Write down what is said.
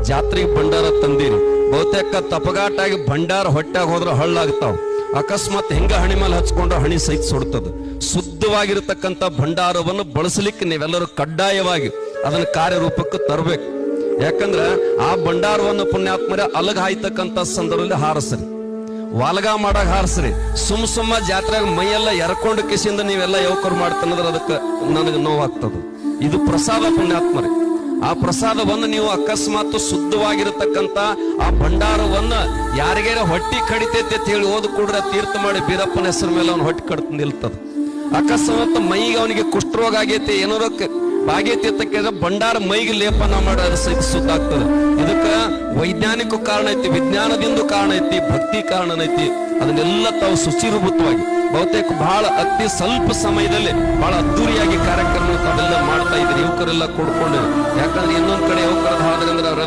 ಜಾತ್ರೆಗೆ ಭಂಡಾರ ತಂದಿರಿ, ಬಹುತೇಕ ತಪಗಾಟಾಗಿ ಭಂಡಾರ ಹೊಟ್ಟಾಗ ಹೋದ್ರೆ ಹಳ್ಳಾಗ್ತಾವ. ಅಕಸ್ಮಾತ್ ಹಿಂಗ ಹಣಿ ಮೇಲೆ ಹಚ್ಕೊಂಡ್ರೆ ಹಣಿ ಸಹಿತ ಸುಡ್ತದ. ಶುದ್ಧವಾಗಿರತಕ್ಕಂಥ ಭಂಡಾರವನ್ನು ಬಳಸಲಿಕ್ಕೆ ನೀವೆಲ್ಲರೂ ಕಡ್ಡಾಯವಾಗಿ ಅದನ್ನ ಕಾರ್ಯರೂಪಕ್ಕೆ ತರಬೇಕು. ಯಾಕಂದ್ರೆ ಆ ಭಂಡಾರವನ್ನು ಪುಣ್ಯಾತ್ಮರ ಅಲಗ ಹಾಯ್ತಕ್ಕಂಥ ಸಂದರ್ಭದಲ್ಲಿ ಹಾರಸ್ರಿ, ವಾಲಗ ಮಾಡಾಗ ಹಾರಸ್ರಿ. ಸುಮ್ಮ ಜಾತ್ರೆಗೆ ಮೈಯೆಲ್ಲ ಎರ್ಕೊಂಡು ಕಿಸಿಯಿಂದ ನೀವೆಲ್ಲ ಯುವಕರು ಮಾಡ್ತಾನಂದ್ರೆ ಅದಕ್ಕೆ ನನಗೆ ನೋವಾಗ್ತದ. ಇದು ಪ್ರಸಾದ ಪುಣ್ಯಾತ್ಮರಿ. ಆ ಪ್ರಸಾದವನ್ನು ನೀವು ಅಕಸ್ಮಾತ್ ಶುದ್ಧವಾಗಿರತಕ್ಕಂತ ಆ ಭಂಡಾರವನ್ನ ಯಾರಿಗಾರ ಹೊಟ್ಟಿ ಕಡಿತೈತೆ ಅಂತ ಹೇಳಿ ಓದ್ ಕೂಡ್ರೆ ತೀರ್ಥ ಮಾಡಿ ಬೀರಪ್ಪನ ಹೆಸರ ಮೇಲೆ ಅವ್ನ ಹೊಟ್ಟಿ ಕಡ್ತ ನಿಲ್ತದ. ಅಕಸ್ಮಾತ್ ಮೈಗೆ ಅವನಿಗೆ ಕುಷ್ಠರೋಗ ಆಗೈತಿ, ಏನಾರ ಆಗೈತಿ ಅಂತ ಕೇಳಿದ್ರೆ ಭಂಡಾರ ಮೈಗೆ ಲೇಪನ ಮಾಡೋದು ಸಹಿತ ಶುದ್ಧ ಆಗ್ತದೆ. ಇದಕ್ಕ ವೈಜ್ಞಾನಿಕ ಕಾರಣ ಐತಿ, ವಿಜ್ಞಾನದಿಂದ ಕಾರಣ ಐತಿ, ಭಕ್ತಿ ಕಾರಣ ಐತಿ. ಅದನ್ನೆಲ್ಲ ತಾವು ಸುಚಿರಭೂತವಾಗಿ ಬಹುತೇಕ ಬಹಳ ಅತಿ ಸ್ವಲ್ಪ ಸಮಯದಲ್ಲಿ ಬಹಳ ಅದ್ದೂರಿಯಾಗಿ ಕಾರ್ಯಕ್ರಮ ತಾವೆಲ್ಲ ಮಾಡ್ತಾ ಇದ್ರಿ, ಯುವಕರೆಲ್ಲ ಕೂಡ್ಕೊಂಡಿರಿ. ಯಾಕಂದ್ರೆ ಇನ್ನೊಂದ್ ಕಡೆ ಯುವಕರ ಹಾಡ್ರಂದ್ರೆ ಅವರೆಲ್ಲ